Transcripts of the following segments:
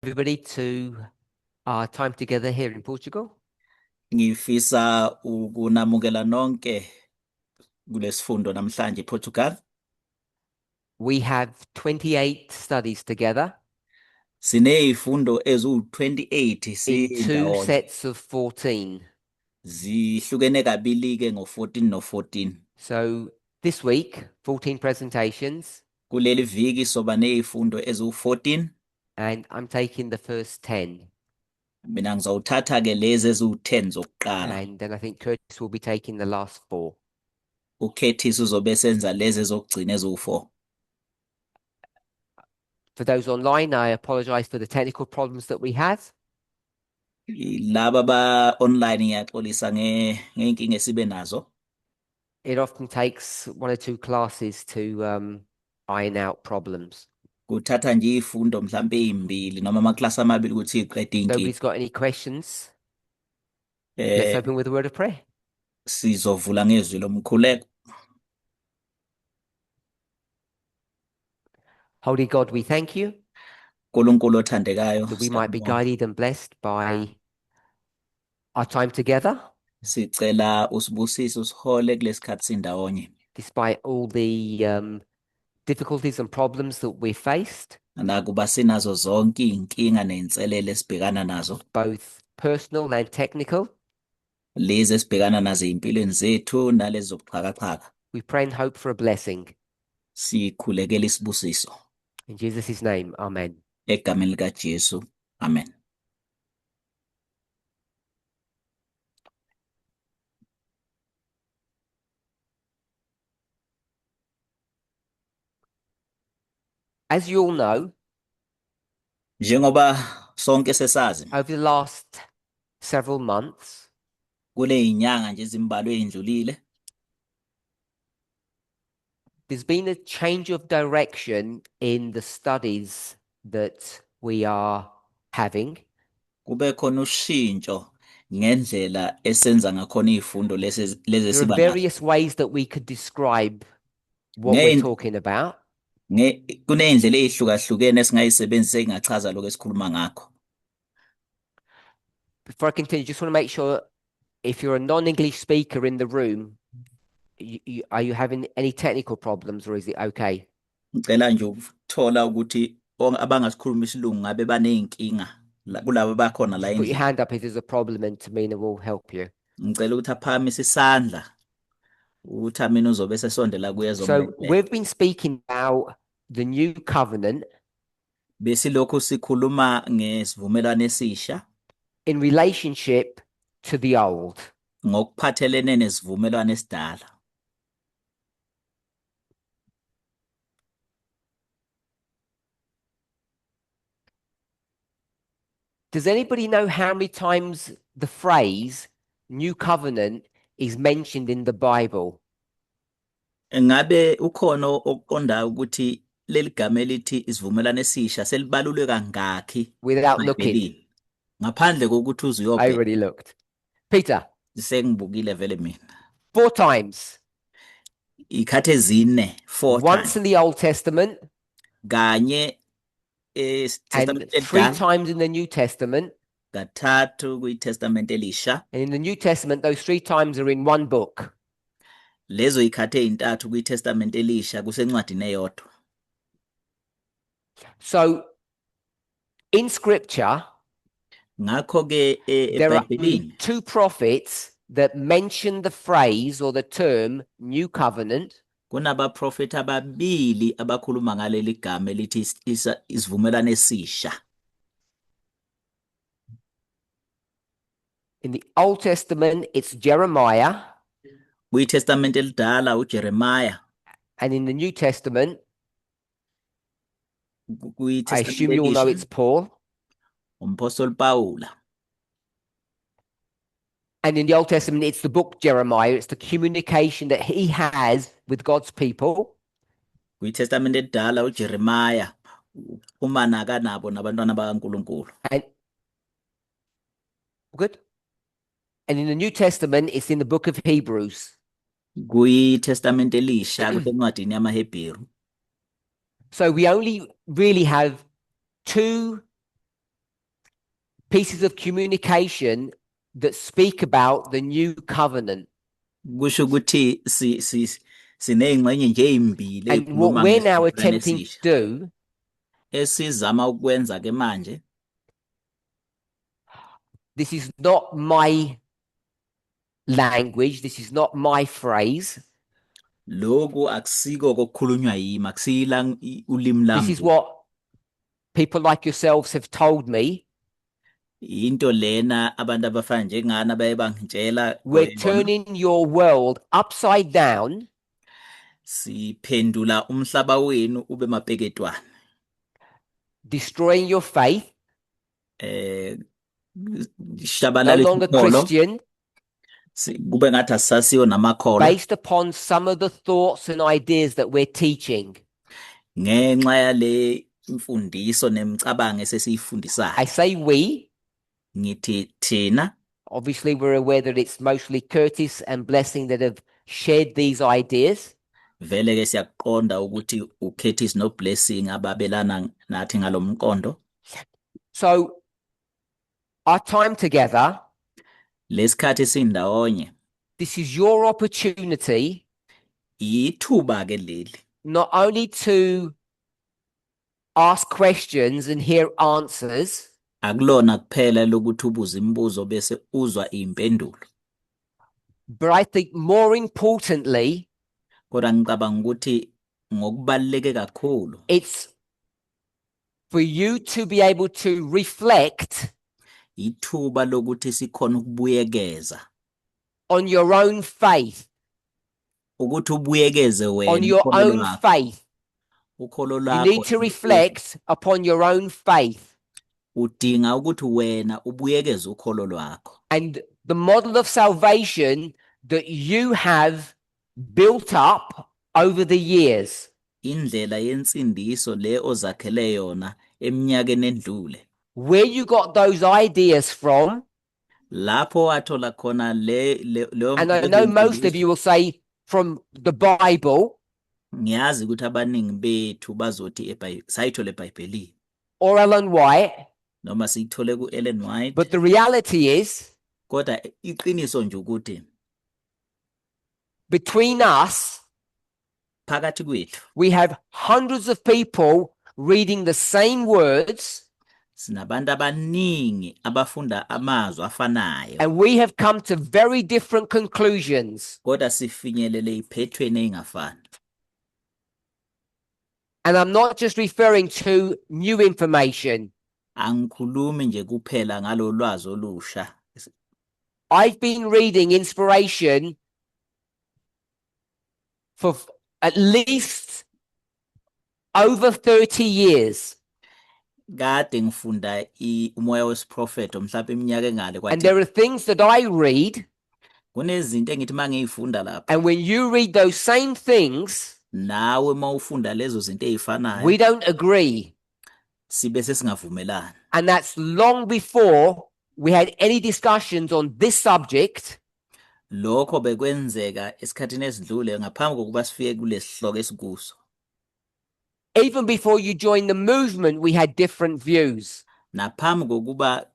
everybody to our time together here in Portugal. Ngifisa ukunamukela nonke kulesifundo namhlanje ePortugal. We have 28 studies together Sinezifundo eziwu-28 in two sindawonye. sets of 14. Zihlukene kabili ke ngo-14 no-14. So this week, 14 presentations, Kuleli viki soba nezifundo eziwu-14. and I'm taking the first 10. Mina ngizowuthatha ke lezi eziwu-10 zokuqala. And then I think Curtis will be taking the last 4. UCurtis uzobe senza lezi ezokugcina eziwu-4. For those online, I apologize for the technical problems that we had. Laba ba-online ngiyaxolisa ngey'nkinga esibe nazo. It often takes 1 or 2 classes to iron out problems. Kuthatha nje izifundo mhlambe ezimbili noma amaklasi amabili ukuthi iqede inkinga. Nobody's got any questions? Let's open with a word of prayer. Sizovula ngezwi lomkhuleko. Holy God, we thank you uNkulunkulu othandekayo, that we might be siyabonga. guided and blessed by our time together, Sicela usibusise usihole kulesikhathi sindawonye. despite all the difficulties and problems that we faced, Nakuba sinazo zonke iy'nkinga ney'nselele esibhekana nazo, both personal and technical. lezi esibhekana nazo ey'mpilweni zethu nalezi zobuxhakaxhaka. We pray and hope for a blessing. Sikhulekela isibusiso. In Jesus' name, amen. Egameni likaJesu. Amen. As you all know, Njengoba sonke sesazi, over the last several months, kule y'nyanga nje ezimbalwa ey'ndlulile, there's been a change of direction in the studies that we are having. kube khona ushintsho ngendlela esenza ngakhona izifundo lezi There are esiba nazo. various ways that we could describe what we're talking about. Kuney'ndlela ey'hlukahlukene esingayisebenzisa engachaza lokho esikhuluma ngakho. Before I continue, just want to make sure if you're a non-English speaker in the room, are you having any technical problems or is it okay? Ngicela nje ukuthola ukuthi abangasikhuluma isilungu ngabe baney'nkinga kulabo bakhona la Just put your endlini. hand up if there's a problem and Tamina will help you. Ngicela ukuthi aphamise isandla ukuthi mina uzobe sesondela kuye So we've been speaking about the new covenant besilokhu sikhuluma ngesivumelwano esisha in relationship to the old. ngokuphathelene nesivumelwano esidala. Does anybody know how many times the phrase new covenant is mentioned in the Bible? Ngabe ukhona okuqondayo ukuthi leli gama elithi isivumelwano esisha selibalulwe kangakhi Without looking, eBhayibhelini ngaphandle kokuthi uze I uyobheka? already looked. Peter, Sengibukile vele mina. 4 times. Ikhathi ezine, 4 Once times. in the Old Testament Kanye and 3 times in the New Testament. kathathu kwiTestament elisha. And in the New Testament, those 3 times are in one book. Lezo ikhathi ey'ntathu kwiTestament elisha kusencwadini eyodwa. So in scripture, Ngakho ke there are eBhayibhelini 2 prophets that mention the phrase or the term new covenant. kunabaprofethi ababili abakhuluma ngaleli gama elithi isivumelwano esisha. In the Old Testament, it's Jeremiah. KwiTestament elidala uJeremiah. And in the New Testament, I KwiTestament assume you all know elisha it's Paul. uMphostoli Pawula. And in the Old Testament, it's the book Jeremiah. It's the communication that he has with God's people. KwiTestament elidala uJeremiah uxhumana kanabo nabantwana bakaNkulunkulu. And good. And in the New Testament, it's in the book of Hebrews. KwiTestament elisha kusencwadini yamaHebheru. So we only really have 2 pieces of communication that speak about the new covenant. kusho ukuthi sineyingxenye nje ezimbili And what ezikhuluma we're now ngesivumelwano attempting to esisha do, esizama ukwenza ke manje. this is not my language, this is not my phrase. Lokhu akusiko kokukhulunywa yimi, akusiyila ulimi This lami. is what people like yourselves have told me. Into lena abantu abafana njengani abaye bangitshela We're turning your world upside down siphendula umhlaba wenu ube mapeketwana. destroying your faith, no Shabalala longer isikholo, Christian, kube ngathi asasiyo namakholwa based upon some of the thoughts and ideas that we're teaching. ngenxa yale imfundiso nemicabango esesiyifundisayo. I say we. Ngithi thina, Obviously, we're aware that it's mostly Curtis and Blessing that have shared these ideas. vele ke siyaqonda ukuthi uKurtis noBlessing ababelana nathi ngalomqondo. So our time together, Lesikhathi sindawonye, this is your opportunity ithuba ke leli not only to ask questions and hear answers, akulona kuphela lokuthi ubuze imibuzo bese uzwa impendulo, but I think more importantly, kodwa ngicabanga ukuthi ngokubaluleke kakhulu it's for you to be able to reflect ithuba lokuthi sikhona ukubuyekeza, on your own faith, ukuthi ubuyekeze on wena your ukholo own lwakho, faith. ukholo You lwakho. need to reflect upon your own faith. Udinga ukuthi wena ubuyekeze ukholo lwakho. And the model of salvation that you have built up over the years. Indlela yensindiso le ozakhele yona eminyakeni endlule. Where you got those ideas from, Lapho wathola khona leyo and I know most of you will say from the Bible ngiyazi ukuthi abaningi bethu bazothi sayithola eBhayibhelini or Ellen White, noma siyithole ku-Ellen White, but the reality is kodwa iqiniso nje ukuthi between us, phakathi kwethu we have hundreds of people reading the same words, sinabantu abaningi abafunda amazwi afanayo, and we have come to very different conclusions. kodwa sifinyelele iphethweni eyingafani. And I'm not just referring to new information. Angikhulumi nje kuphela ngalo lwazi olusha. I've been reading inspiration for at least over 30 years. Kade ngifunda umoya wesiprofeto mhlawumbe iminyaka engale And there kwathi are things that I read, kunezinto engithi mangiyifunda lapha and when you read those same things, nawe mawufunda lezo zinto ezifanayo we don't agree. sibe sesingavumelani. And that's long before we had any discussions on this subject. Lokho bekwenzeka esikhathini esidlule ngaphambi kokuba sifike kulesihloko esikuso. Even before you joined the movement, we had different views. Naphambi kokuba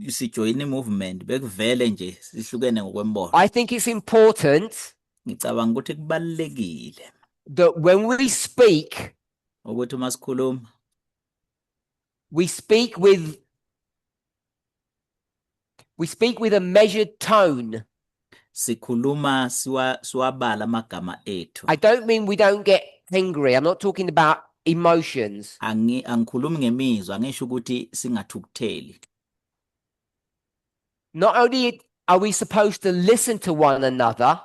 sijoin i-movement bekuvele nje sihlukene ngokwembono. I think it's important Ngicabanga ukuthi kubalulekile that when we speak, ukuthi uma sikhuluma we speak with a measured tone. sikhuluma siwabala amagama ethu. I don't mean we don't get angry. I'm not talking about emotions. Angikhulumi ngemizwa, angisho ukuthi singathukutheli. Not only are we supposed to listen to one another,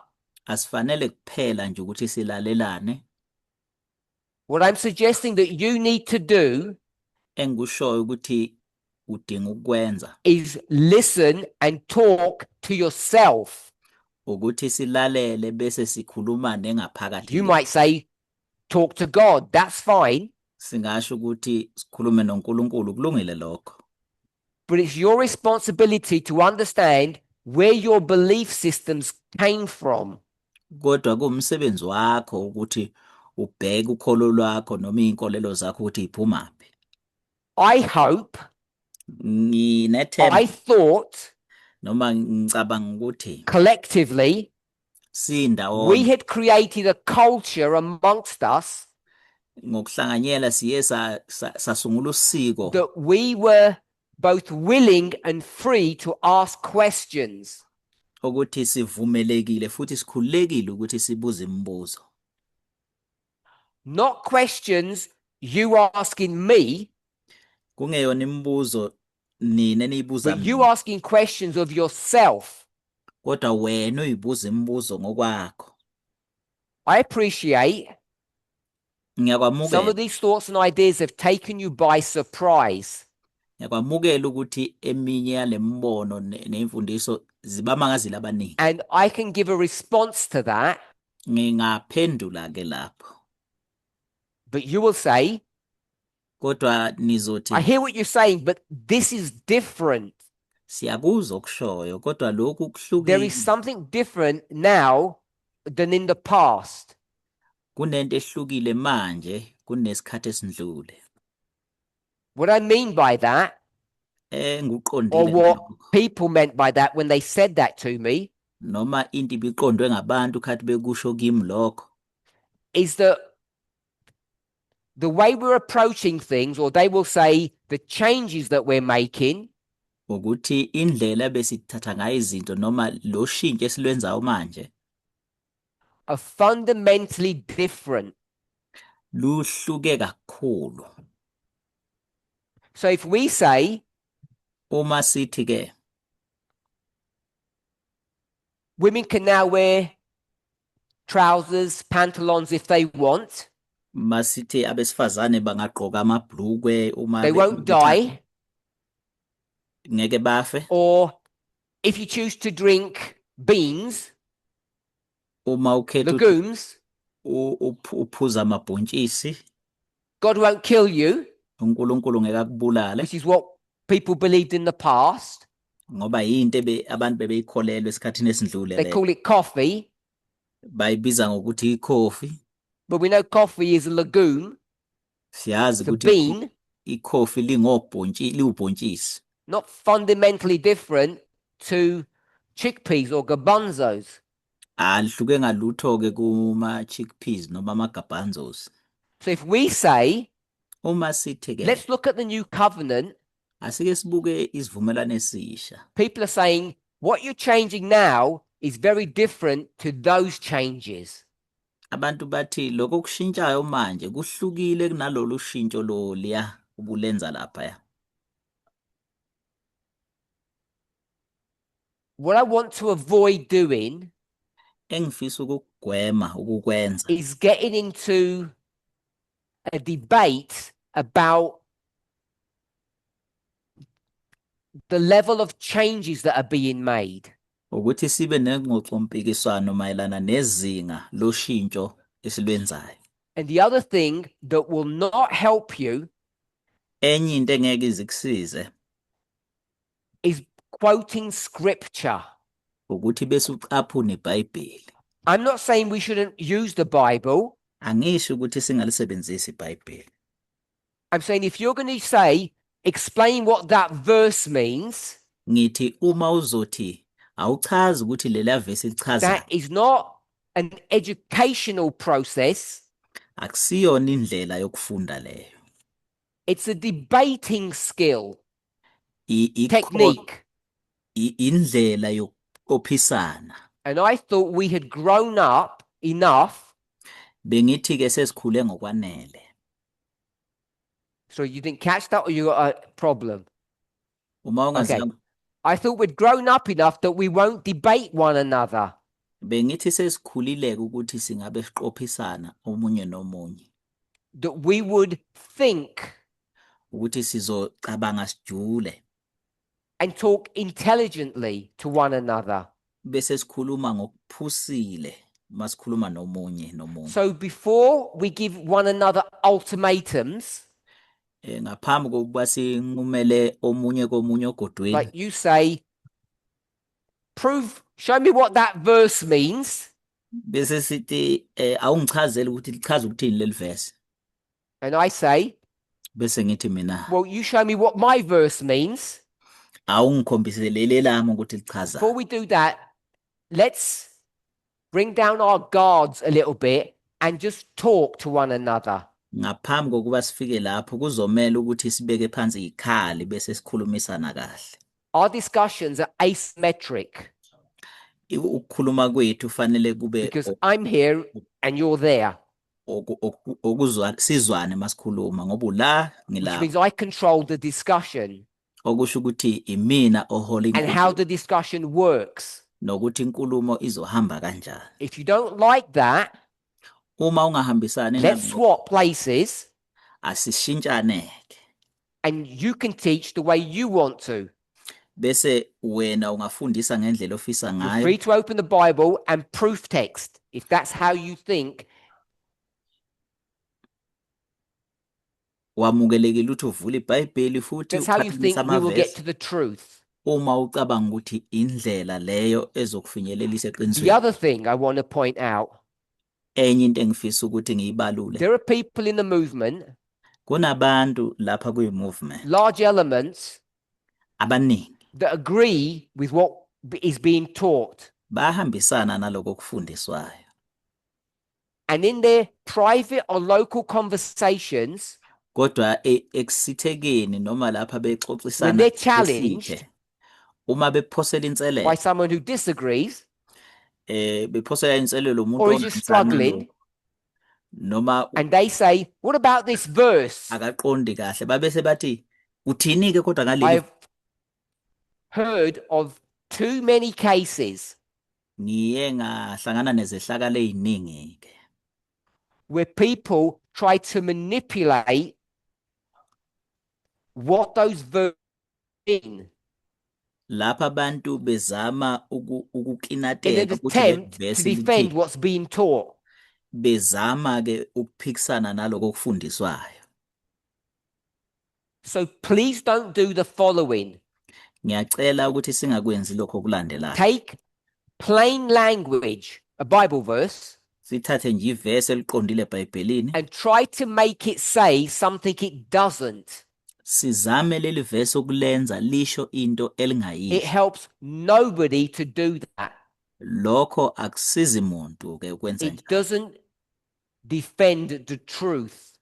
Asifanele kuphela nje ukuthi silalelane. what I'm suggesting that you need to do Engikushoyo ukuthi udinga ukwenza is listen and talk to yourself. ukuthi silalele bese sikhuluma nengaphakathi. You might say, talk to God. That's fine. Singasho ukuthi sikhulume noNkulunkulu, kulungile lokho. But it's your responsibility to understand where your belief systems came from. Kodwa kuwumsebenzi wakho ukuthi ubheke ukholo lwakho noma inkolelo zakho ukuthi iphumaphi. I hope nginethemba I thought noma ngicabanga ukuthi collectively we sindawonye had created a culture amongst us ngokuhlanganyela siye sasungula usiko that we were both willing and free to ask questions. ukuthi sivumelekile futhi sikhululekile ukuthi sibuze imibuzo. Not questions you asking me, Kungeyona imibuzo nina niyibuza but you mina, asking questions of yourself. kodwa wena uyibuza imibuzo ngokwakho. I appreciate some Ngiyakwamukela of these thoughts and ideas have taken you by surprise. ngiyakwamukela ukuthi eminye yalembono nemfundiso zibamangazile abaningi. And I can give a response to that, Ngingaphendula ke lapho. but you will say, Kodwa nizothi I hear what you're saying, but this is different. siyakuzwa okushoyo kodwa lokhu There is kuhlukile. something different now than in the past. Kunento ehlukile manje kunesikhathi esindlule. What I mean by that, or Nguqondile what lokho. people meant by that when they said that to me, Noma into ibiqondwe ngabantu khathi bekusho kimi lokho is that the way we're approaching things, or they will say the changes that we're making, ukuthi indlela besithatha ngayo izinto noma lo shintsho esilwenzayo manje are fundamentally different. luhluke kakhulu. So if we say Uma sithi ke women can now wear trousers, pantaloons if they want, masithi abesifazane bangagqoka amabhlukwe uma they won't die, ngeke bafe, or if you choose to drink beans, uma ukhetha legumes, uphuza amabhontshisi God won't kill you, uNkulunkulu ngeke akubulale which is what people believed in the past. ngoba yinto abantu bebeyikholelwa esikhathini esindlule They le call it coffee, bayibiza ngokuthi ikhofi. but we know coffee is a legume, Siyazi it's a ukuthi bean, ikhofi liwubhontshisi not fundamentally different to chickpeas or garbanzos. alihluke ngalutho ke kuma chickpeas noma amagabanzos. So if we say, Uma sithi ke let's look at the new covenant, asike sibuke isivumelwano esisha. people are saying what you're changing now is very different to those changes. Abantu bathi lokho kushintshayo manje kuhlukile kunalolu shintsho lo liya ubulenza lapha ya. What I want to avoid doing Engifisa ukugwema ukukwenza is getting into a debate about the level of changes that are being made. ukuthi sibe nengxoxompikiswano mayelana nezinga loshintsho esilwenzayo. And the other thing that will not help you Enye into engeke izikusize is quoting scripture. ukuthi bese ucaphuna iBhayibheli. I'm not saying we shouldn't use the Bible. Angisho ukuthi singalisebenzisa iBhayibheli. I'm saying if you're going to say, explain what that verse means, Ngithi uma uzothi awuchazi ukuthi lela verse lichaza that is not an educational process. akusiyona indlela yokufunda leyo. It's a debating skill, Ikho technique. indlela yokophisana. And I thought we had grown up enough. Bengithi ke sesikhule ngokwanele. So you didn't catch that, or you got a problem? Uma ungazange I thought we'd grown up enough that we won't debate one another. bengithi sesikhulileke ukuthi singabe siqophisana omunye nomunye. That we would think Ukuthi sizocabanga sijule and talk intelligently to one another. bese sikhuluma ngokuphusile masikhuluma nomunye nomunye. So before we give one another ultimatums, Ngaphambi kokuba sinqumele omunye komunye ogodweni like you say, show me what that verse means. bese sithi awungichazele ukuthi lichaza ukuthini leli verse. And I say, bese ngithi mina well, you show me what my verse means. awungikhombisele leli lami ukuthi Before lichaza. we do that, let's bring down our guards a little bit and just talk to one another. Ngaphambi kokuba sifike lapho kuzomela ukuthi sibeke phansi ikhali bese sikhulumisana kahle. Our discussions are asymmetric Ukukhuluma kwethu fanele kube because I'm here and you're there, sizwane masikhuluma ngoba ula which ngilapha. means I control the discussion Okusho ukuthi imina ohola and how inkulumo the discussion works. nokuthi inkulumo izohamba kanjani. If you don't like that, Uma ungahambisani let's nalo swap places asishintshaneke. and you can teach the way you want to. Bese wena ungafundisa ngendlela ofisa You're ngayo. free to open the Bible and proof text if that's how you think. Wamukelekile ukuthi uvule iBhayibheli futhi That's how you think uqhathanise we will get amavesi to the truth. uma ucabanga ukuthi indlela leyo ezokufinyelelisa The eqinisweni. other thing I want to point out, Enye into engifisa ukuthi ngiyibalule, there are people in the movement, kunabantu lapha kwi-movement large elements abaningi that agree with what is being taught. bahambisana naloko kufundiswayo. And in their private or local conversations, Kodwa ekusithekeni noma lapha when bexoxisana they're challenged besithe, uma bephosela by inselelo someone who disagrees bephosela inselelo umuntu or is just struggling, noma and they say, what about this verse? akaqondi kahle babese bathi uthini ke kodwa ngaleli. I've heard of too many cases Ngiye ngahlangana nezehlakalo eziningi ke where people try to manipulate what those verses mean lapha abantu bezama in an ukukinateka ukuthi attempt to levesi defend lithi what's being taught. bezama ke ukuphikisana naloko kufundiswayo. So please don't do the following. Ngiyacela ukuthi singakwenzi lokho kulandelayo. Take plain language, a Bible verse, Sithathe nje ivesi eliqondile eBhayibhelini and try to make it say something it doesn't. sizame leli vesi ukulenza lisho into It elingayisho. helps nobody to do that. Lokho akusizi umuntu ke ukwenza It njalo. doesn't defend the truth.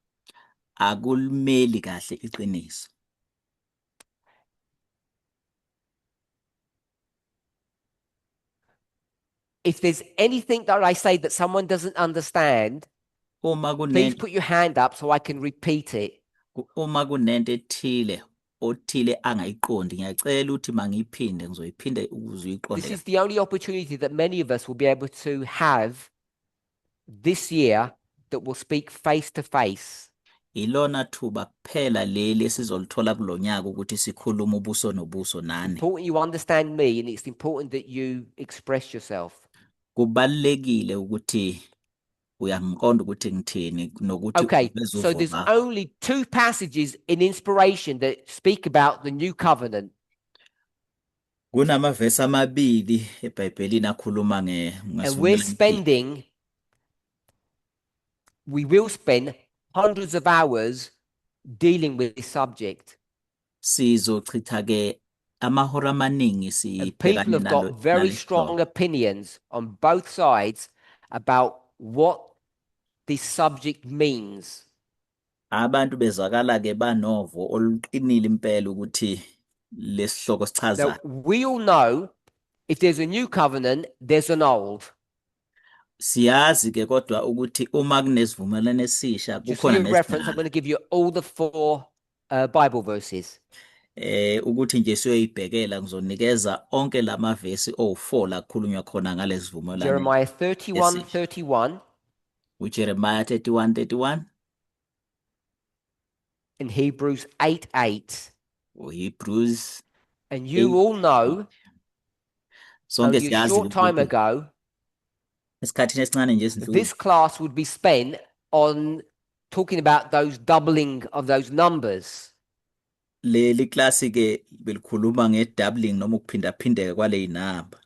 Akulmeli kahle iqiniso. If there's anything that I say that someone doesn't understand, Uma please kunento put your hand up so I can repeat it. uma kunento ethile othile angayiqondi ngiyacela ukuthi mangiyiphinde ngizoyiphinde ukuze This uyiqonde. is the only opportunity that many of us will be able to have this year that will speak face to face. Ilona thuba kuphela leli esizolithola kulonyaka ukuthi sikhuluma ubuso nobuso nani. Important you understand me, and it's important that you express yourself. Kubalekile ukuthi uyangiqonda ukuthi ngithini nokuthi Okay, uveze so uvo there's lwakho. only 2 passages in inspiration that speak about the new covenant. Kunamavesi amabili eBhayibhelini akhuluma And we will spend hundreds of hours dealing with this subject. sizochitha ke amahora amaningi And people sibhekane have nalo. got very strong opinions on both sides about what this subject means. Abantu bezwakala ke banovo oluqinile impela ukuthi lesihloko Now, sichaza. we all know if there's a new covenant, there's an old. Siyazi ke kodwa ukuthi uma kunesivumelwano esisha Just for kukhona your reference, I'm nesidala. going to give you all the 4 Bible verses. Ukuthi nje siyoyibhekela ngizonikeza onke lamavesi o4 la kukhulunywa khona ngalesivumelwano. Jeremiah 31:31 uJeremiah 31:31 and Hebrews 8:8. uHebrews. And you all know Sonke only a siyazi short time ukuthi ago esikhathini esincane nje that esidlule this class would be spent on talking about those doubling of those numbers. leli klasi ke belikhuluma ngedoubling noma ukuphindaphindeka kwale zinamba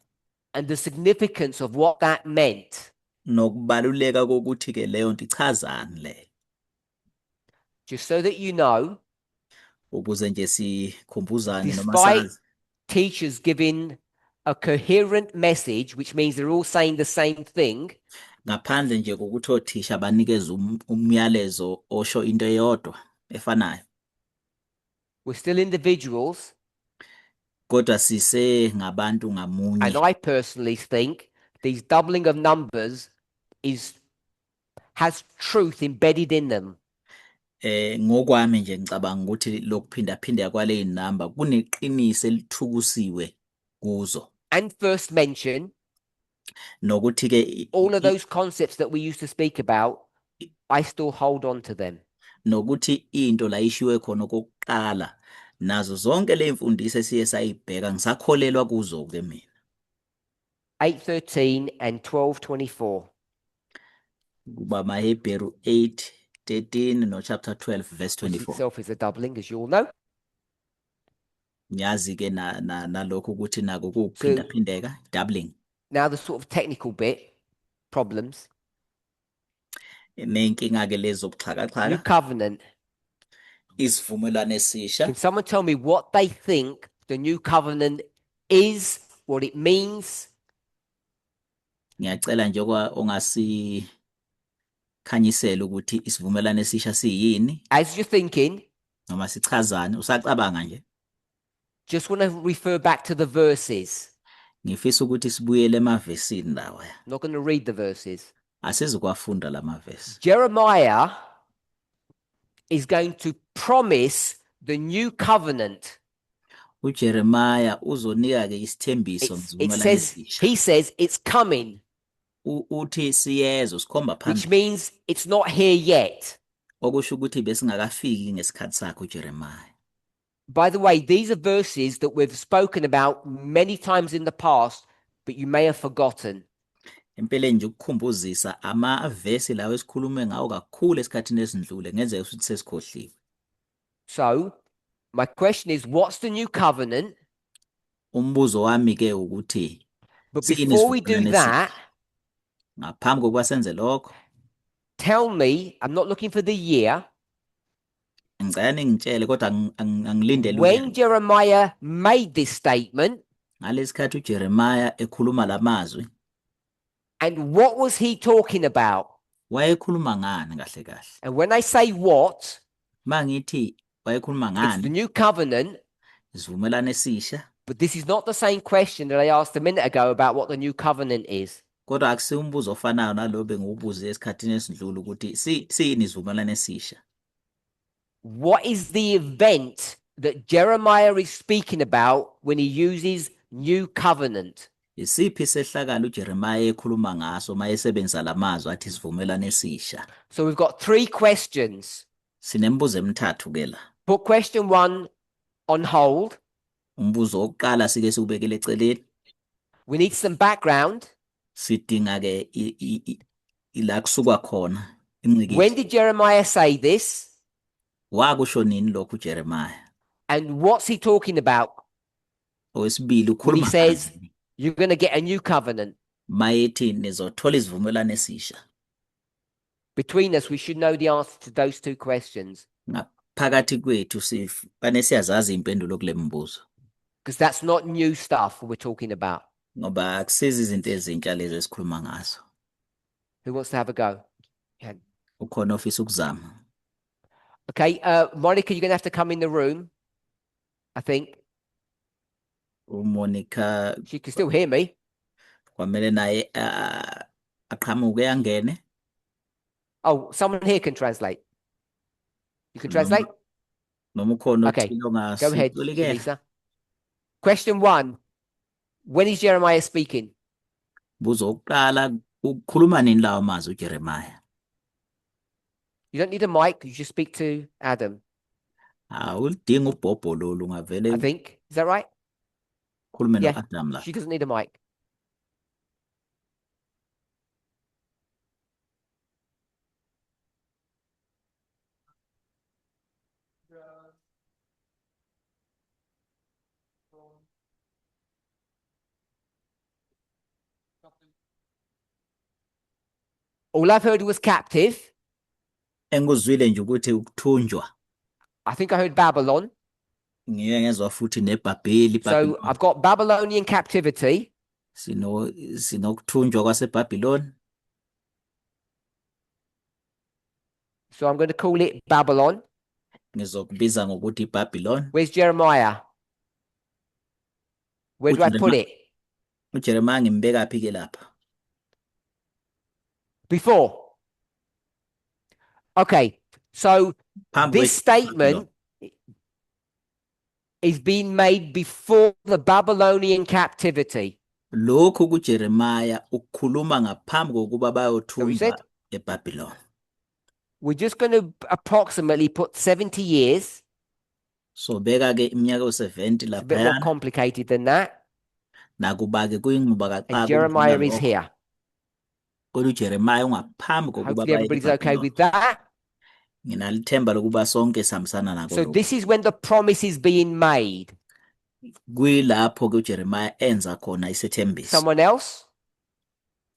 And the significance of what that meant. nokubaluleka kokuthi ke leyo nto ichazani le. Just so that you know, ukuze nje sikhumbuzane noma Despite sazi teachers giving a coherent message, which means they're all saying the same thing, ngaphandle nje kokuthi othisha banikeze umyalezo osho into eyodwa efanayo we're still individuals. kodwa sise ngabantu And ngamunye I personally think these doubling of numbers has truth embedded in them. ngokwami nje ngicabanga ukuthi lokuphinda kwale inamba kuneqiniso elithukusiwe kuzo And first mention, nokuthi ke all of those concepts that we used to speak about, I still hold on to them. nokuthi into la ishiwe khona kokuqala nazo zonke le mfundiso esiye sayibheka ngisakholelwa kuzo ke mina 8:13 and 12:24. kuba maHebheru 8:13 no chapter 12 verse Which 24 itself is a doubling, as you all know. ngiyazi ke nalokho ukuthi nako kuphindaphindeka doubling Now the sort of technical bit, problems. nenkinga ke lezo New buxhakaxhaka covenant. isivumelwano esisha Can someone tell me what they think the new covenant is, what it means? ngiyacela nje ongasikhanyisela ukuthi isivumelwano esisha siyini As you're thinking, noma sichazane usacabanga nje just want to refer back to the verses. ngifisa ukuthi sibuyele emavesini lawa I'm not going to read the verses. asizukwafunda lamavesi Jeremiah is going to promise the new covenant. uJeremiah uzonika ke isithembiso It ngesivumelwano says, esisha he says it's coming, uthi siyezo sikhomba which phambili means it's not here yet. okusho ukuthi besingakafiki ngesikhathi sakhe uJeremiah By the way, these are verses that we've spoken about many times in the past, but you may have forgotten. empeleni nje ukukhumbuzisa amavesi lawo esikhulume ngawo kakhulu esikhathini esindlule ngenzeka ukuthi sesikhohliwe So, my question is, what's the new covenant? umbuzo wami ke ukuthi But siyini before we do isivumelwano that, esisha ngaphambi kokuba senze lokho tell me, I'm not looking for the year, ngicela ningitshele kodwa angilindele when unyaka Jeremiah made this statement, ngalesikhathi uJeremiah ekhuluma lamazwi and what was he talking about? wayekhuluma ngani kahle kahle And when I say what, mangithi wayekhuluma it's the ngani new covenant, isivumelwano esisha but this is not the same question that I asked a minute ago about what the new covenant is. kodwa akusiyo umbuzo ofanayo nalo bengiwubuze esikhathini esidlule ukuthi siyini isivumelwano esisha What is the event that Jeremiah is speaking about when he uses new covenant? isiphi sehlakalo uJeremiah ekhuluma ngaso mayesebenzisa lamazwi athi isivumelwano esisha So we've got three questions. sinembuzo emithathu ke la Put question one on hold. umbuzo wokuqala sike siubekele eceleni We need some background. sidinga ke ila kusuka khona When incikisi did Jeremiah say this? wakusho nini lokhu uJeremiah And what's he talking about? owesibili When he ukhuluma says ngani you're going to get a new covenant. mayethi nizothola isivumelwano esisha Between us, we should know the answer to those two questions, ngaphakathi kwethu sifane siyazazi impendulo kule mbuzo because that's not new stuff we're talking about. ngoba akusizi izinto ezintsha lezo esikhuluma ngazo Who wants to have a go? Yeah. ukhona ofisa ukuzama Okay, Monica, you're going to have to come in the room, I think. uMonica She can still hear me. kwamele naye aqhamuke angene Oh, someone here can translate. You can translate? noma ukhona Okay, othile Go ahead, ongasinikela Shanisa. Question one. When is Jeremiah speaking? buzo wokuqala ukukhuluma nini lawo mazwi uJeremiah You don't need a mic. You just speak to Adam, awulidinga ubhobho lolu I ungavele think. Is that right? ukhulume Yeah. noAdam la She doesn't need a mic. All I've heard was captive. engikuzwile nje ukuthi ukuthunjwa I think I heard Babylon. Ngike ngezwa futhi neBhabheli, So iBhabhiloni. I've got Babylonian captivity. Sinokuthunjwa kwaseBhabhiloni. So I'm going to call it Babylon. Ngizokubiza ngokuthi iBhabhiloni. Where's Jeremiah? Where do I put it? uJeremiah ngimbeka phi ke lapha? Before. Okay. So Phambi this statement is being made before the Babylonian captivity. Lokhu kuJeremiah ukukhuluma ngaphambi kokuba So we bayothumba said eBhabhiloni. we're just going to approximately put 70 years. So beka ke iminyaka u70 It's a bit more laphayana. complicated than that. Nakuba ke kuyinquba And Jeremiah is here. Kodwa uJeremiah ungaphambi kokuba Hopefully everybody's okay eBhabhiloni. with that. Nginalithemba lokuba sonke sihambisana nako So lokho. this is when the promise is being made. Kuyilapho ke uJeremiah enza khona isethembiso. Someone else?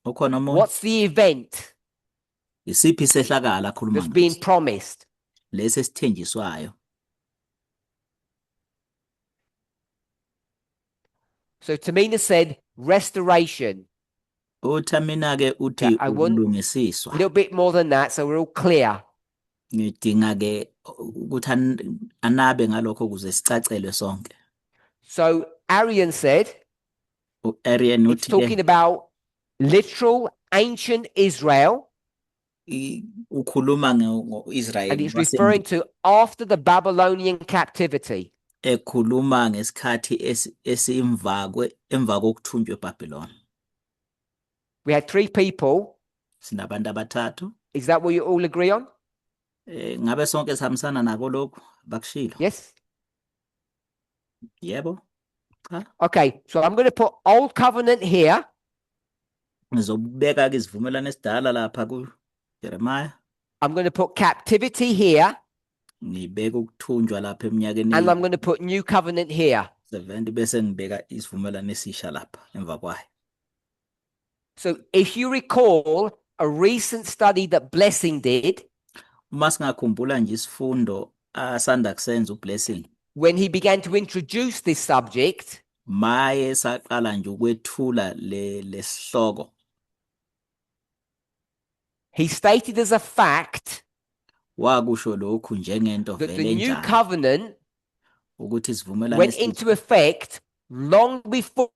Ukhona umuntu? What's the event Isiphi isehlakala akhuluma that's being ngaso? promised? Lesi esithenjiswayo. So Tamina said restoration. Uthamina ke uthi I want a ukulungisiswa. little bit more than that, so we're all clear. Ngidinga ke ukuthi anabe ngalokho ukuze sicacelwe sonke. So Arian said uArian it's uthi talking about literal ancient Israel, ukhuluma ngoIsrael and it's referring to after the Babylonian captivity. ekhuluma ngesikhathi esimva emva kokuthunjwa eBhabhiloni. We had 3 people. Sinabantu abathathu. Is that what you all agree on? Ngabe sonke sihambisana nako lokho bakushilo? Yes. Yebo. Cha. Okay, so I'm going to put Old Covenant here. Ngizobeka ke isivumelwano esidala lapha kuJeremiah. I'm going to put captivity here. Ngibeka ukuthunjwa lapha eminyakeni. And I'm going to put New Covenant here. 70 bese ngibeka isivumelwano esisha lapha emva kwayo. So if you recall a recent study that Blessing did, Uma singakhumbula nje isifundo asanda kusenza uBlessing. when he began to introduce this subject, Maye saqala nje ukwethula lesihloko. he stated as a fact Wakusho lokhu njengento that the vele New njalo Covenant ukuthi isivumelwano went into effect long before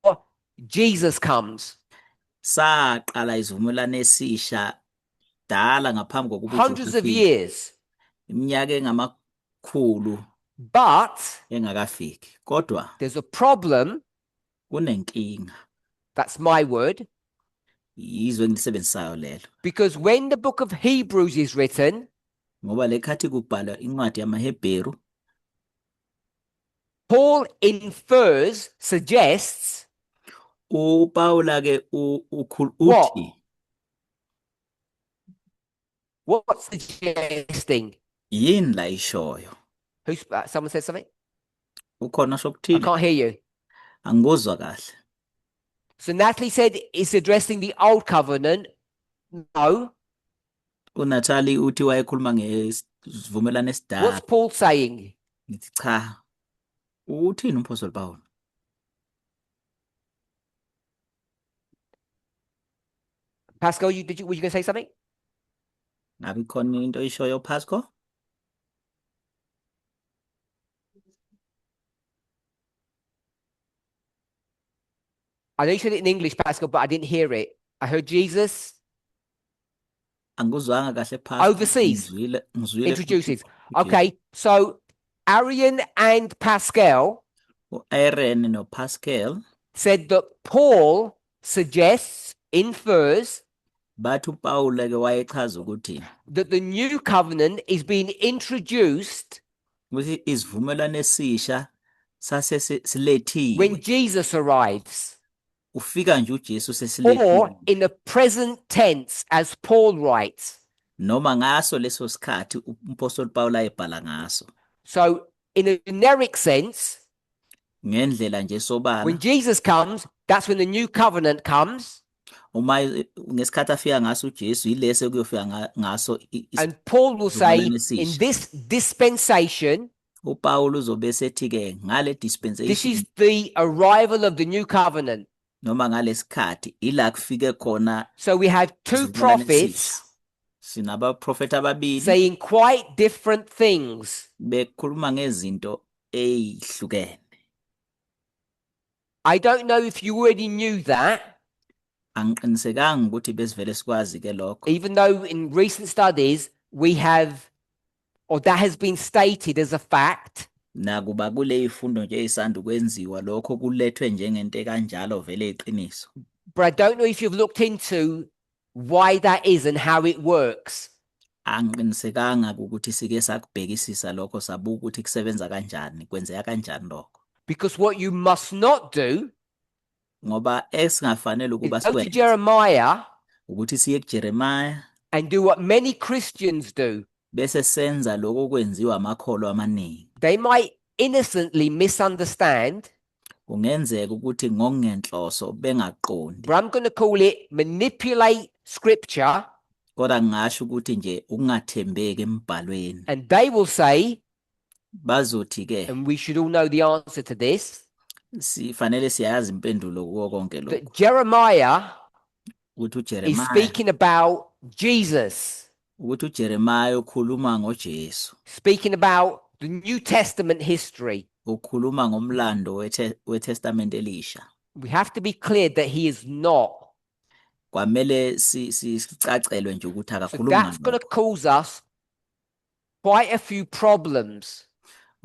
Jesus comes. saqala isivumelwano esisha dala ngaphambi kokuba Hundreds of years. iminyaka engamakhulu But engakafiki. Kodwa there's a problem. kunenkinga. That's my word. Yizwe engilisebenzisayo lelo. Because when the book of Hebrews is written, Ngoba lekhathi kubhalwa incwadi yamaHebheru, Paul infers, suggests, uPawula ke What? uthi what's suggesting? yini la ishoyo. Who's someone said something? Ukhona I sokuthini? can't hear you. Angikuzwa kahle. So Natalie said it's addressing the old covenant. No. uNatali uthi wayekhuluma ngesivumelwano esidala. What's Paul saying? Ngithi cha. Uthini uMphostoli Paul? Pascal, were you going to say something? Ngabe khona into ishoyo Pasco? I know you said it in English, Pascal, but I didn't hear it. I heard Jesus Angikuzwanga kahle Pasco. overseas Ngizwile introduces. Okay, so Arian and Pascal uAaron noPascal said that Paul suggests, infers bathi uPaul ke wayechaza ukuthi that the new covenant is being introduced isivumelwano esisha sase silethiwe when Jesus arrives, ufika nje uJesu or sesilethiwe in the present tense, as Paul writes. noma ngaso leso sikhathi uMphostoli Paul ayebhala ngaso. So, in a generic sense, Ngendlela nje sobala when Jesus comes, that's when the new covenant comes. uma ngesikhathi afika ngaso uJesu yilese kuyofika ngaso And Paul will say, isivumelwano esisha. in this dispensation, uPawulu uzobe sethi ke ngale This dispensation is the arrival of the new covenant. noma ngalesikhathi ila kufike khona So we have two isivumelwano esisha. prophets Sinabaprofeti ababili saying quite different things. bekhuluma ngezinto ezihlukene. I don't know if you already knew that, Angiqinisekanga ukuthi besivele sikwazi ke lokho, even though in recent studies we have, or that has been stated as a fact, nakuba kule ifundo nje esanda kwenziwa lokho kulethwe njengento kanjalo vele iqiniso. but I don't know if you've looked into why that is and how it works. Angiqinisekanga ukuthi sike sakubhekisisa lokho sabuka ukuthi kusebenza kanjani, kwenzeka kanjani lokho. Because what you must not do Ngoba esingafanele is ukuba go to sikwenze Jeremiah ukuthi siye kuJeremiah and do what many Christians do. bese senza lokho okwenziwa amakholo amaningi. They might innocently misunderstand, Kungenzeka ukuthi ngokungenhloso bengaqondi, but I'm going to call it manipulate scripture, kodwa ngisho ukuthi nje ukungathembeki embhalweni. and they will say, Bazothi ke and we should all know the answer to this, sifanele siyazi impendulo kuwo konke lokho, that Jeremiah ukuthi is uJeremiah speaking about Jesus, ukuthi uJeremiah ukhuluma ngoJesu, speaking about the New Testament history. ukhuluma ngomlando weTestament elisha. We have to be clear that he is not. Kwamele sicacelwe nje ukuthi So akakhuluma that's going to ngakho, cause us quite a few problems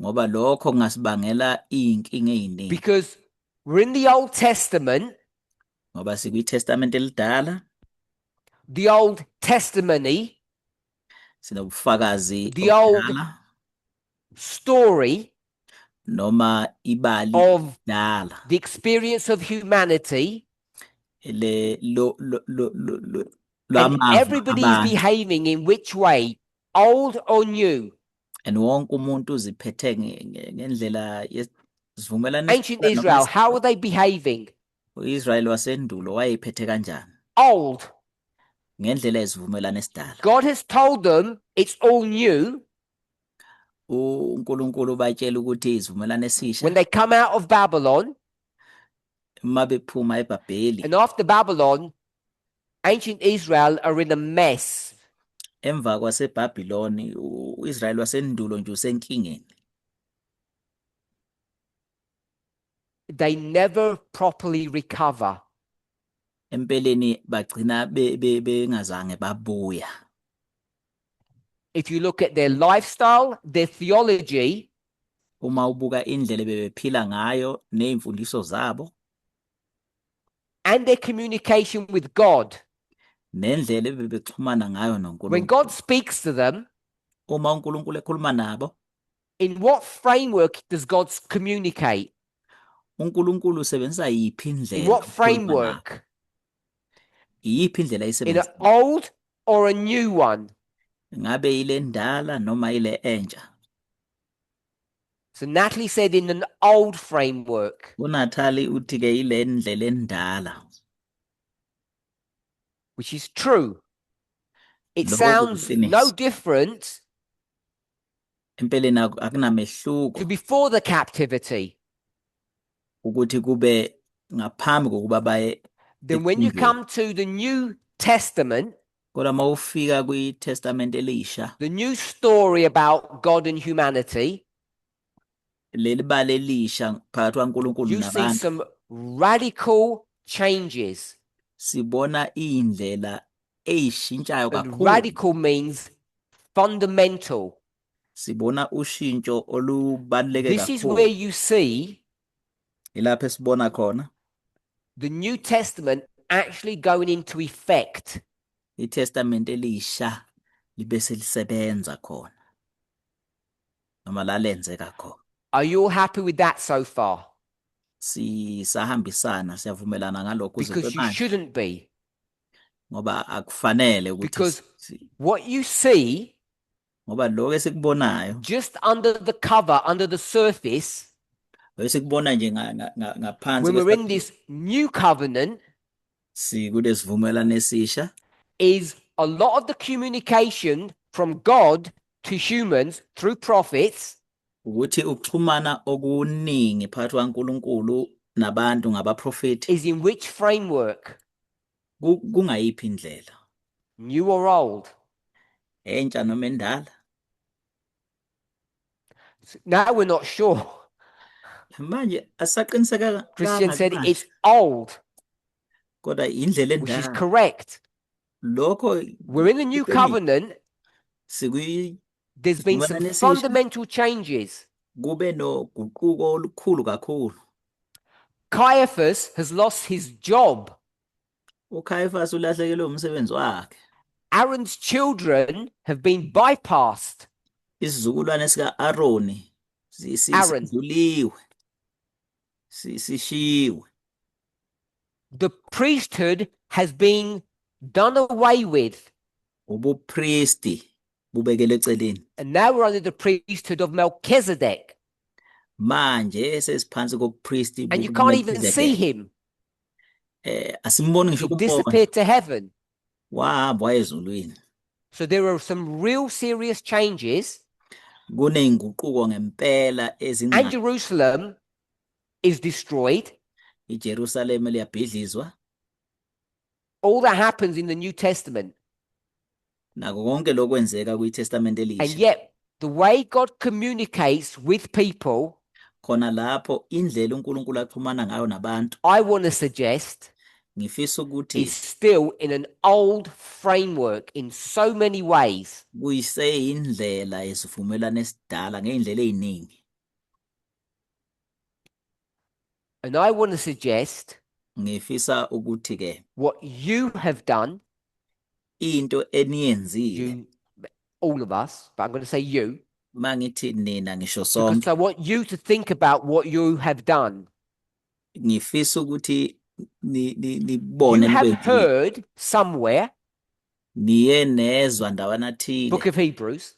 ngoba lokho kungasibangela inkinga eziningi, because we're in the Old Testament, ngoba sikwiTestament elidala, the Old Testimony, sinobufakazi the old obudala story noma ibali of dala the experience of humanity, le and lwamava everybody's abantu, behaving in which way, old or new. and wonke umuntu uziphethe ngendlela yesivumelwano Ancient Israel, how were they behaving? uIsrael wasendulo wayephethe kanjani Old. ngendlela yesivumelwano esidala. God has told them it's all new uNkulunkulu batshela ukuthi isivumelwano esisha when they come out of Babylon, uma bephuma eBhabheli, and after Babylon, ancient Israel are in a mess. emva kwaseBhabhiloni uIsrael wasendulo nje usenkingeni. They never properly recover. Empeleni bagcina bengazange babuya. If you look at their lifestyle, their theology, Uma ubuka indlela bebephila ngayo nezimfundiso zabo and their communication with God, nendlela bebexhumana ngayo when noNkulunkulu, God speaks to them, uma uNkulunkulu ekhuluma nabo, in what framework does God communicate? uNkulunkulu usebenzisa yiphi In indlela what ukukhuluma nabo? framework? Yiphi indlela In an ayisebenzisa? old or a new one? Ngabe ile ndala noma ile entsha? So Natalie said in an old framework, uNatali uthi ke ile ndlela endala, which is true. It Lokho sounds kuyiqiniso. no different Empeleni to akunamehluko before the captivity. ukuthi kube ngaphambi kokuba baye. Then when you Ekhundleni. come to the New Testament, Kodwa mawufika kwiTestament elisha, the new story about God and humanity, leli bali elisha phakathi kwaNkulunkulu you see nabantu, some radical changes. sibona indlela ezishintshayo And kakhulu. radical means fundamental. Sibona ushintsho olubaluleke This is where kakhulu. you see Ilapho esibona khona the New Testament actually going into effect. iTestament elisha libe selisebenza khona noma lalenzeka khona. Are you all happy with that so far? Sisahambisana siyavumelana ngalokho Because you uzwe shouldn't be. ngoba akufanele ukuthi Because what you see ngoba lokho esikubonayo just under the cover, under the surface, esikubona nje ngaphansi when we're in this new covenant, sikulesivumelwano esisha is a lot of the communication from God to humans through prophets ukuthi ukuxhumana okuningi phakathi kwaNkulunkulu nabantu ngabaprofeti is in which framework? kungayiphi indlela, New or old? entsha noma endala. Now we're not sure. Manje asaqiniseka Christian said kangakahle, it's old, kodwa indlela which is endala. correct. Lokho We're in the new iqiniso. covenant. Sikuyi There's been some Isivumelwano esisha. fundamental changes. Kube noguquko olukhulu kakhulu. Caiaphas has lost his job. uCaiphas ulahlekelwe umsebenzi wakhe. Aaron's children have been bypassed. Isizukulwane sika-Aroni Aaron. sidluliwe, sishiwe. The priesthood has been done away with. Ubupristi bubekelwe eceleni. And now we're under the priesthood of Melchizedek. Manje sesiphansi kobupristi And you can't even see him. asimboni ngisho He kumbona. disappeared to heaven. Wahamba waya ezulwini. So there are some real serious changes. Kuney'nguquko ngempela And ezincane. Jerusalem is destroyed. iJerusalema liyabhidlizwa. All that happens in the New Testament. Nako konke lokwenzeka kwiTestament And elisha. yet, the way God communicates with people, Khona lapho indlela uNkulunkulu axhumana ngayo nabantu. I want to suggest, Ngifisa ukuthi is still in an old framework in so many ways. kuyiseyindlela yesivumelwano esidala ngey'ndlela ey'ningi. And I want to suggest Ngifisa ukuthi ke what you have done, into eniyenzile, you, all of us, but I'm going to say you, mangithi nina ngisho because sonke, I want you to think about what you have done. ngifisa ukuthi You nibone have nikwenzile. heard somewhere, Niye nezwa ndawana thile Book of Hebrews,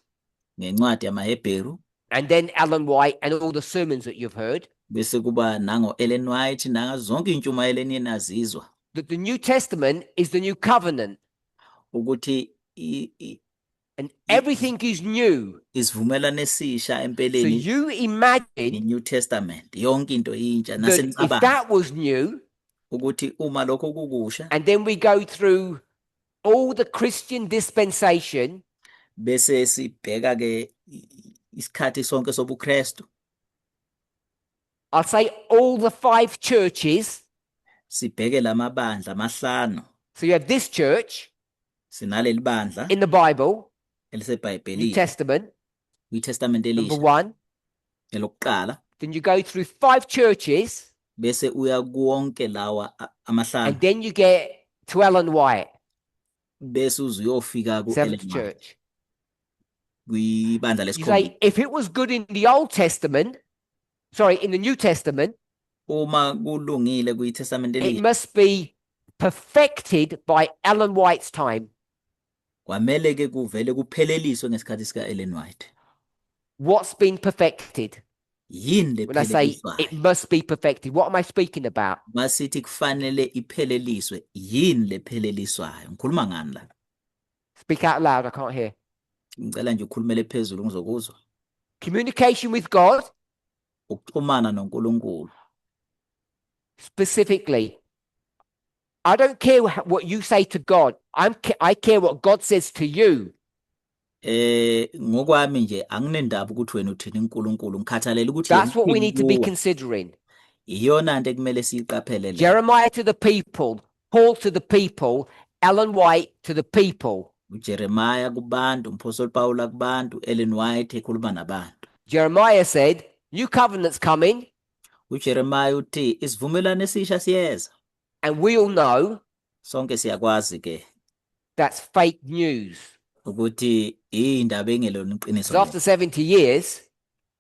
ngencwadi yamaHebheru, and then Alan White and all the sermons that you've heard, bese kuba nango Ellen White nanga zonke intshumayelo eninazizwa that the New Testament is the new covenant ukuthi and everything is new. isivumelwano esisha So empeleni you imagine iNew Testament yonke into intsha that if nasenicabanga that was new, ukuthi uma lokho kukusha and then we go through all the Christian dispensation, bese sibheka ke isikhathi sonke sobuKristu, I'll say all the 5 churches. sibheke lamabandla amahlanu, So you have this church sinaleli bandla in the Bible, New elisebhayibhelini Testament, kwiTestament number elisha 1. elokuqala, Then you go through 5 churches, bese uya kuwonke lawa and amahlanu, then you get to Ellen White, bese uzuyofika ku 7th Ellen White church. kwibandla You lesikhombisa. say, if it was good in the Old Testament, sorry, in the New Testament, Uma kulungile kwiTestament it elisha must be perfected by Ellen White's time. kwamele ke kuvele kupheleliswe ngesikhathi sika Ellen White. What's been perfected? Yini When I say it lepheleliswayo? must be perfected, what am I speaking about? Masithi kufanele ipheleliswe, yini lepheleliswayo? Ngikhuluma ngani la? Speak out loud, I can't hear. Ngicela nje ukhulumele phezulu ngizokuzwa. Communication with God, Ukuxhumana noNkulunkulu. specifically. I don't care what you say to God. I care what God says to you. Ngokwami nje anginendaba ukuthi wena uthini uNkulunkulu, ngikhathalela ukuthi That's what we uthini need to be kuwe. considering. Iyona into ekumele siyiqaphele le. Jeremiah to the people, Paul to the people, Ellen White to the people. uJeremiah kubantu, uMphostoli Pawula kubantu, Ellen White ekhuluma nabantu. Jeremiah said, new covenant's coming, uJeremiah uthi isivumelwano esisha siyeza. and we all know Sonke siyakwazi ke that's fake news. ukuthi indaba engelona iqiniso. Because after 70 years,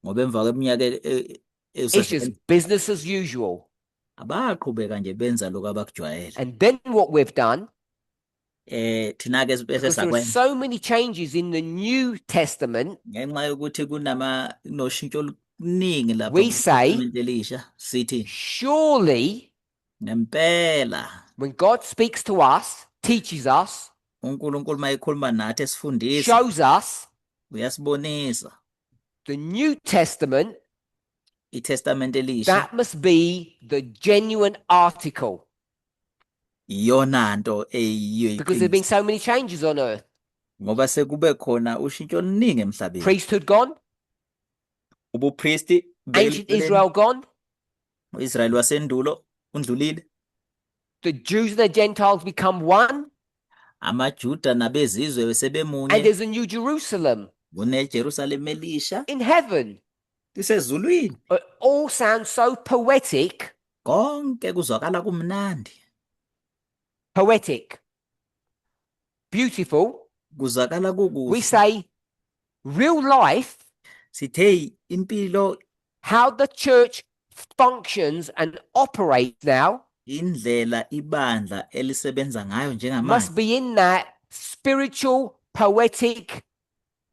Ngoba emva kweminyaka it's just business as usual. abaqhubeka nje benza lokho abakujwayele. And then what we've done, Thina ke bese because there are sakwenza so many changes in the New Testament, ngenxa yokuthi noshintsho oluningi lapha We say- kwiTestament elisha, sithi surely ngempela when God speaks to us, teaches us, uNkulunkulu mayekhuluma nathi esifundisa shows us, uyasibonisa The New Testament, iTestament elisha that must be the genuine article iyona nto eyiyo because there have been iqiniso so many changes on earth. ngoba sekube khona ushintsho oluningi emhlabeni Priesthood gone, ubupristi ancient Israel gone, uIsrayeli wasendulo undlulile the Jews and the Gentiles become one, amaJuda nabezizwe and sebemunye there's a new Jerusalem kuneJerusalem elisha in heaven. lisezulwini It all sounds so poetic. konke kuzwakala kumnandi Poetic, beautiful. kuzwakala We kukuhle say real life, sithe impilo how the church functions and operates now indlela ibandla elisebenza ngayo must njengamanje be in that spiritual, poetic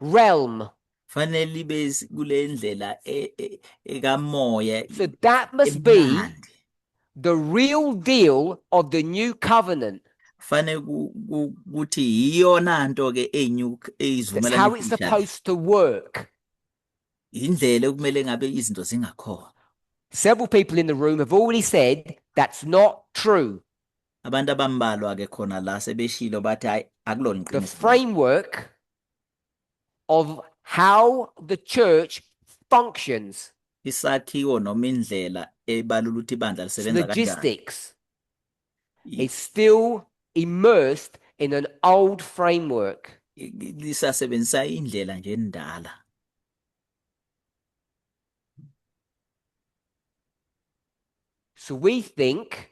realm. fanele libe kule ndlela ekamoya So that must be emnandi the real deal of the new covenant. fanele ukuthi iyona nto ke That's eyizivumelwano how it's supposed to work. indlela ekumele ngabe izinto zingakhona Several people in the room have already said that's not true. abantu abambalwa ke khona la sebeshilo bathi hayi akulona The iqiniso framework of how the church functions, isakhiwo noma indlela ebalula ukuthi ibandla lisebenza kanjani logistics, is still immersed in an old framework. lisasebenzisa indlela nje endala So we think,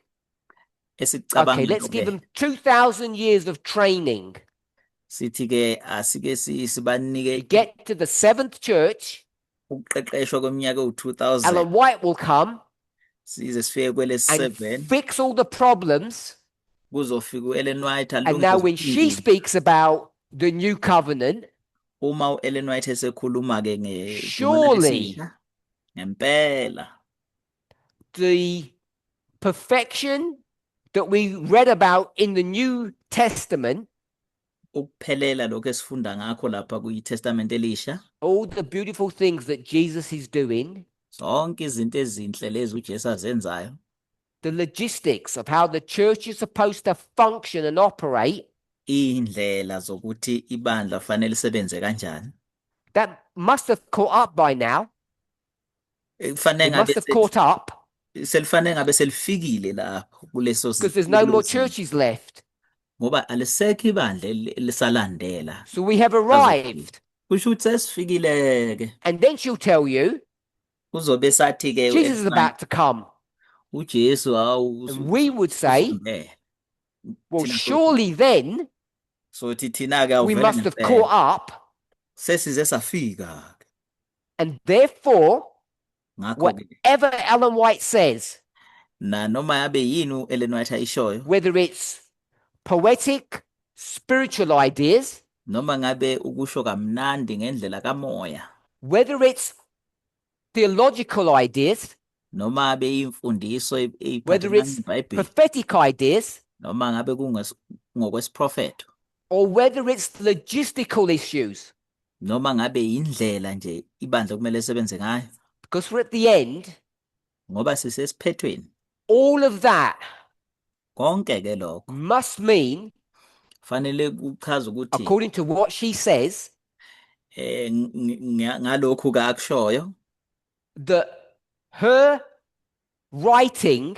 okay, esicabanga let's give them 2,000 years of training. sithi ke asike To sibanike get to the seventh church, ukuqeqeshwa kweminyaka u2000 Ellen White will come size sifike kwele and 7 fix all the problems. kuzofika uEllen White And now when she speaks about the new covenant, uma uEllen White esekhuluma ke surely ngempela the perfection that we read about in the New Testament, ukuphelela lokho esifunda ngakho lapha kuyiTestament elisha all the beautiful things that Jesus is doing, zonke izinto ezinhle lezi uJesu azenzayo the logistics of how the church is supposed to function and operate, indlela zokuthi ibandla fanele lisebenze kanjani that must have caught up by now. kufanele It must ngabe have caught up selifanele ngabe selifikile lapho kuleso because there's no more kuleso- churches left. ngoba alisekho ibandla lisalandela So we have arrived. kusho ukuthi sesifikile ke And then she'll tell you uzobe sathi ke Jesus is about to come. uJesu And we would say, ufunde. well, Thina surely then sothi thina ke we awuvele must have ngempela. caught up. Sesize safika And therefore, ngakho ke whatever Ellen White says, na noma yabe yini uEllen White ayishoyo whether it's poetic, spiritual ideas, noma ngabe ukusho kamnandi ngendlela kamoya whether it's theological ideas, noma abe imfundiso whether eyiphathelana it's neBhayibheli prophetic ideas, noma ngabe ngokwesiprofeto or whether it's logistical issues. noma ngabe indlela nje ibandla kumele lisebenze ngayo Because we're at the end, ngoba sisesiphethweni all of that konke ke lokho must mean, fanele kuchaza ukuthi according to what she says, ngalokhu ka akushoyo that her writing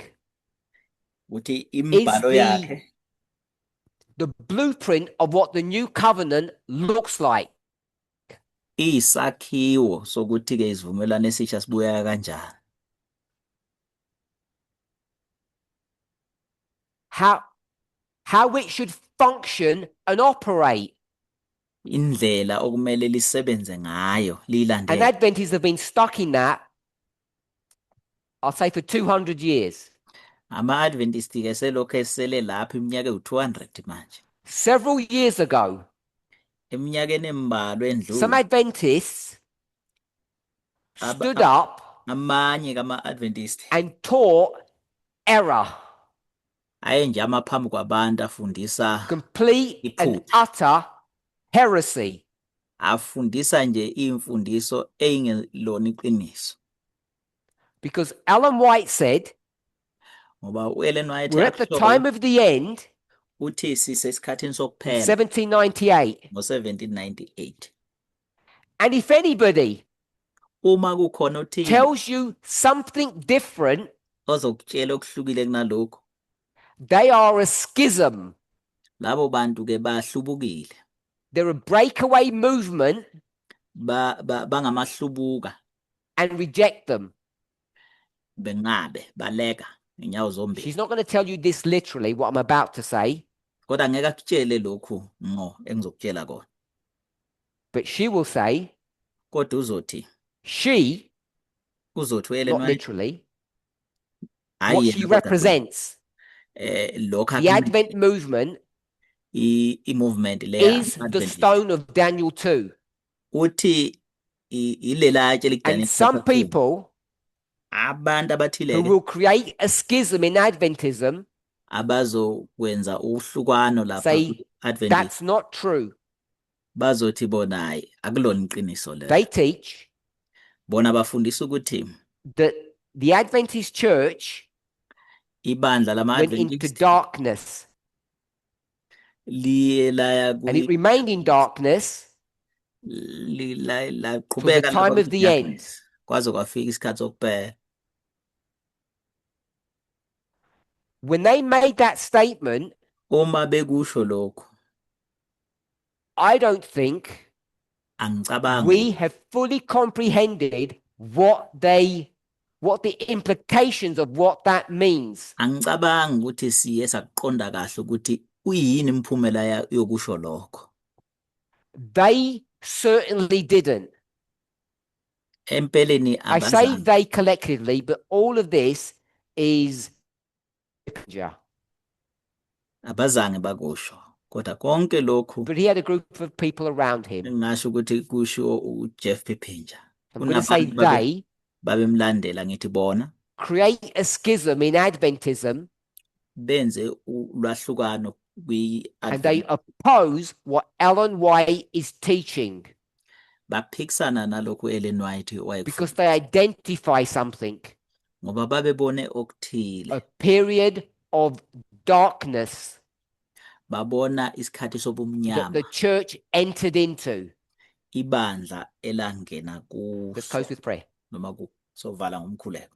ukuthi imbhalo the- yakhe the blueprint of what the new covenant looks like. isakhiwo sokuthi ke isivumelwano esisha sibuya kanjani How it should function and operate. indlela okumele lisebenze ngayo And liyilandele Adventists have been stuck in that, I'll say, for 200 years. ama-Adventist ke selokhu esele lapha iminyaka ewu200 manje Several years ago, eminyakeni embalwa some endlule Adventists stood up amanye kama-Adventist and taught error, ayenje amaphambi kwabantu afundisa complete and Iphutha. utter heresy. afundisa nje imfundiso eyingelona iqiniso. Because Ellen White said, Ngoba uElen White we're at the akusho time of the end uthi sisesikhathini in sokuphela 1798. ngo-1798. And if anybody Uma kukhona uthini tells you something different, ozokutshela okuhlukile kunalokho, they are a schism. labo bantu ke bahlubukile, They're a breakaway movement bangamahlubuka, and reject them. bengabe baleka ngenyawo zombili. She's not going to tell you this literally, what I'm about to say, Kodwa ngeke akutshele lokhu ngo engizokutshela kona. but she will say, Kodwa uzothi not uzothi uElen White literally, hayi what yena she kodwa represents, lokho the Advent movement i-movement le is the Adventist. stone of Daniel 2. Uthi ilela tshe And likudaniel some chapter 2. people Abantu who abathile will create a schism in Adventism abazokwenza uhlukano lapha say ku-Adventist that's not true. bazothi bona hayi akulona iqiniso le. They teach Bona bafundisa ukuthi that the Adventist church ibandla went into lama-Adventist darkness liye laya and it remained in darkness laqhubeka time of the end. kwaze kwafika isikhathi sokuphela. When they made that statement, Uma bekusho lokho I don't think angicabangi we have fully comprehended what the implications of what that means. angicabangi ukuthi siye sakuqonda kahle ukuthi uyini imphumela yokusho lokho. They certainly didn't. Empeleni I say abazange they collectively, but all of this is abazange bakusho, kodwa konke lokhu but he had a group of people around him. ngingasho ukuthi kusho uJeff Pipinja. I'm going to say Kunabantu they babemlandela ngithi bona create a schism in Adventism benze ulwahlukano and they oppose what Ellen White is teaching baphikisana nalokhu Ellen White because they identify something, ngoba babebone okuthile, a period of darkness babona isikhathi that sobumnyama the church entered into. ibandla elangena Let's kuso close with prayer. noma sovala ngomkhuleko.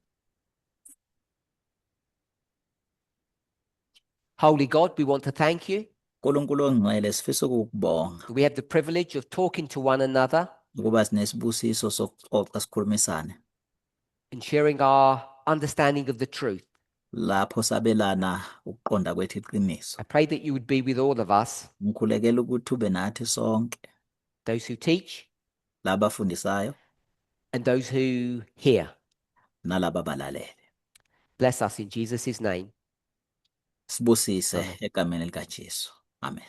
Holy God, we want to thank you. Nkulunkulu ongcwele sifisa ukukubonga We have the privilege of talking to one another ukuba sinesibusiso sokuxoxa sikhulumisane and sharing our understanding of the truth. lapho sabelana ukuqonda kwethu iqiniso. I pray that you would be with all of us, Ngikhulekela ukuthi ube nathi sonke, those who teach laba afundisayo and those who hear. nalaba balalele. Bless us in Jesus' name. Sibusise Amen. egameni likaJesu. Amen.